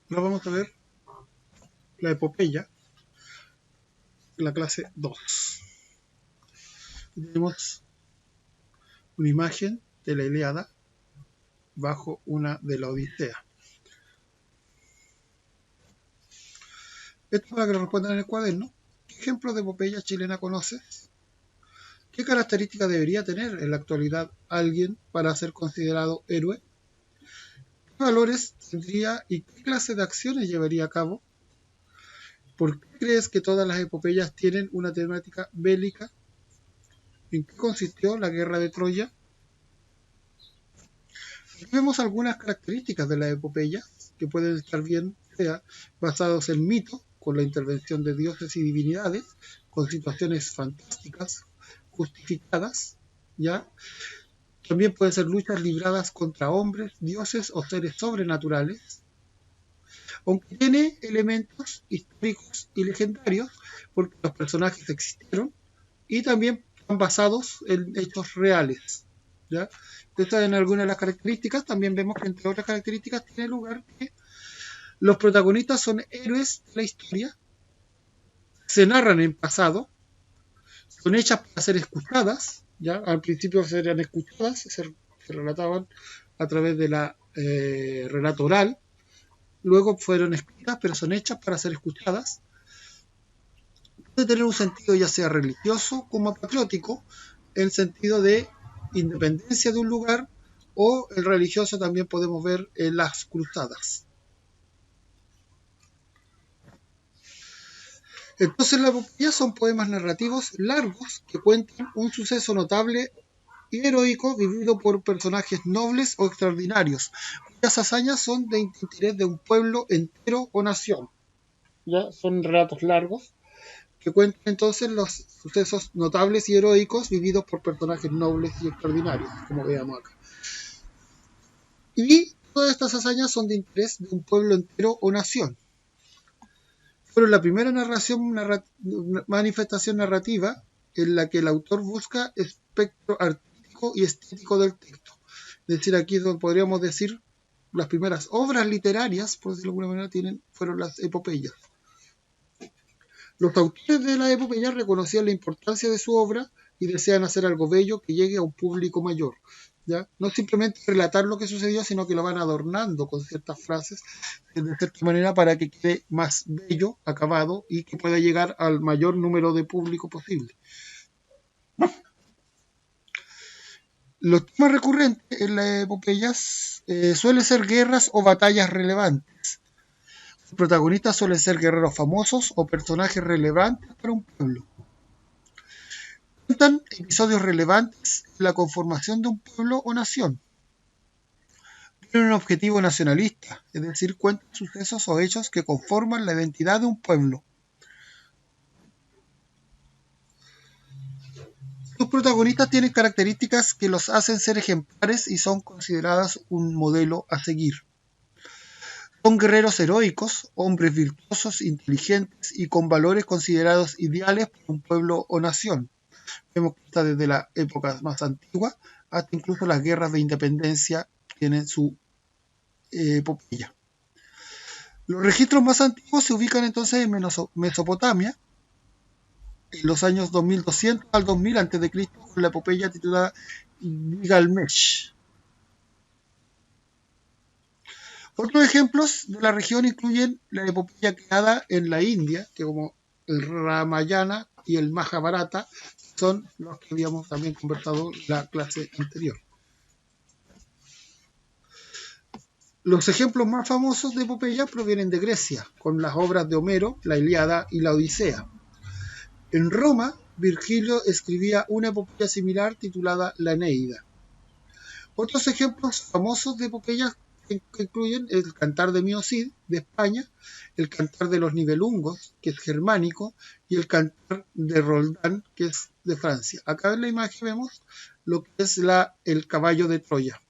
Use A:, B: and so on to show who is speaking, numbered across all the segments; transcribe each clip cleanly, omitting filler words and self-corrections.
A: Ahora vamos a ver la epopeya, la clase 2. Tenemos una imagen de la Ilíada bajo una de la Odisea. Esto para que lo respondan en el cuaderno. ¿Qué ejemplos de epopeya chilena conoces? ¿Qué características debería tener en la actualidad alguien para ser considerado héroe? ¿Qué valores tendría y qué clase de acciones llevaría a cabo? ¿Por qué crees que todas las epopeyas tienen una temática bélica? ¿En qué consistió la guerra de Troya? Aquí vemos algunas características de las epopeyas que pueden estar bien sea basados en mitos, con la intervención de dioses y divinidades, con situaciones fantásticas, justificadas, ¿ya? También pueden ser luchas libradas contra hombres, dioses o seres sobrenaturales, aunque tiene elementos históricos y legendarios, porque los personajes existieron y también están basados en hechos reales. ¿Ya? Estas en algunas de las características, también vemos que entre otras características tiene lugar que los protagonistas son héroes de la historia, se narran en pasado, son hechas para ser escuchadas, ¿ya? Al principio serían escuchadas, se relataban a través de la relato oral, luego fueron escritas, pero son hechas para ser escuchadas. Puede tener un sentido ya sea religioso como patriótico, en sentido de independencia de un lugar, o el religioso también podemos ver en las cruzadas. Entonces la epopeya son poemas narrativos largos que cuentan un suceso notable y heroico vivido por personajes nobles o extraordinarios, cuyas hazañas son de interés de un pueblo entero o nación. ¿Ya? Son relatos largos que cuentan entonces los sucesos notables y heroicos vividos por personajes nobles y extraordinarios, como veamos acá. Y todas estas hazañas son de interés de un pueblo entero o nación. Fueron la primera manifestación narrativa en la que el autor busca espectro artístico y estético del texto. Es decir, aquí podríamos decir las primeras obras literarias, por decirlo de alguna manera, fueron las epopeyas. Los autores de la epopeya reconocían la importancia de su obra y desean hacer algo bello que llegue a un público mayor. ¿Ya? No simplemente relatar lo que sucedió, sino que lo van adornando con ciertas frases de cierta manera para que quede más bello, acabado y que pueda llegar al mayor número de público posible. Los temas recurrentes en las epopeyas suelen ser guerras o batallas relevantes. Los protagonistas suelen ser guerreros famosos o personajes relevantes para un pueblo. Cuentan episodios relevantes en la conformación de un pueblo o nación. Tienen un objetivo nacionalista, es decir, cuentan sucesos o hechos que conforman la identidad de un pueblo. Sus protagonistas tienen características que los hacen ser ejemplares y son consideradas un modelo a seguir. Son guerreros heroicos, hombres virtuosos, inteligentes y con valores considerados ideales por un pueblo o nación. Vemos que está desde las épocas más antiguas hasta incluso las guerras de independencia tienen su epopeya. Los registros más antiguos se ubican entonces en Mesopotamia, en los años 2200 al 2000 a.C., con la epopeya titulada Gilgamesh. Otros ejemplos de la región incluyen la epopeya creada en la India, que como el Ramayana y el Mahabharata son los que habíamos también conversado en la clase anterior. Los ejemplos más famosos de epopeya provienen de Grecia, con las obras de Homero, la Ilíada y la Odisea. En Roma, Virgilio escribía una epopeya similar titulada La Eneida. Otros ejemplos famosos de epopeyas que incluyen el Cantar de Mio Cid, de España, el Cantar de los Nibelungos, que es germánico, y el Cantar de Roldán, que es de Francia. Acá en la imagen vemos lo que es el caballo de Troya.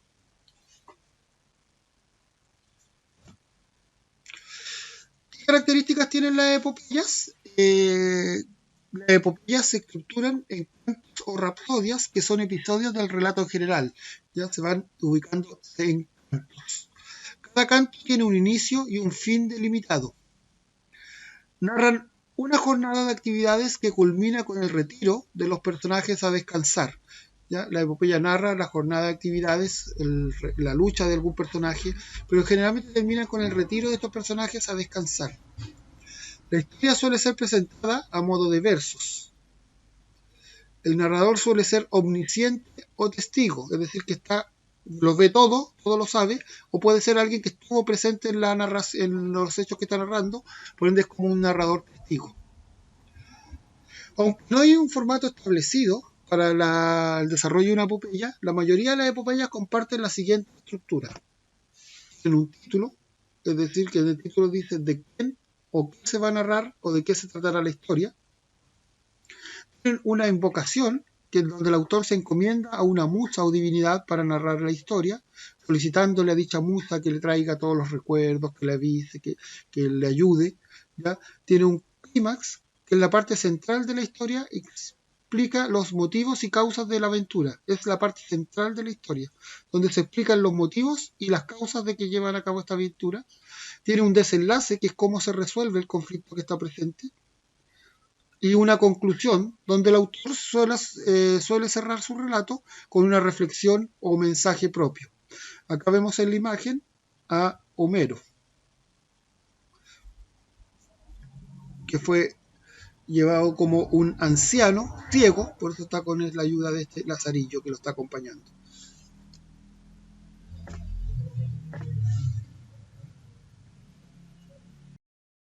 A: ¿Qué características tienen las epopeyas? Las epopeyas se estructuran en cantos o rapsodias, que son episodios del relato general. Ya se van ubicando en cantos. Cada canto tiene un inicio y un fin delimitado. Narran una jornada de actividades que culmina con el retiro de los personajes a descansar. ¿Ya? La epopeya narra la jornada de actividades, la lucha de algún personaje, pero generalmente termina con el retiro de estos personajes a descansar. La historia suele ser presentada a modo de versos. El narrador suele ser omnisciente o testigo, es decir, que lo ve todo lo sabe, o puede ser alguien que estuvo presente en los hechos que está narrando, por ende es como un narrador testigo. Aunque no hay un formato establecido para el desarrollo de una epopeya, la mayoría de las epopeyas comparten la siguiente estructura. En un título, es decir, que en el título dice de quién o qué se va a narrar o de qué se tratará la historia. Tienen una invocación, que es donde el autor se encomienda a una musa o divinidad para narrar la historia, solicitándole a dicha musa que le traiga todos los recuerdos, que le avise, que le ayude. ¿Ya? Tiene un clímax, que es la parte central de la historia y explica los motivos y causas de la aventura. Es la parte central de la historia, donde se explican los motivos y las causas de que llevan a cabo esta aventura. Tiene un desenlace, que es cómo se resuelve el conflicto que está presente. Y una conclusión, donde el autor suele cerrar su relato con una reflexión o mensaje propio. Acá vemos en la imagen a Homero, que fue llevado como un anciano ciego, por eso está con la ayuda de este Lazarillo que lo está acompañando.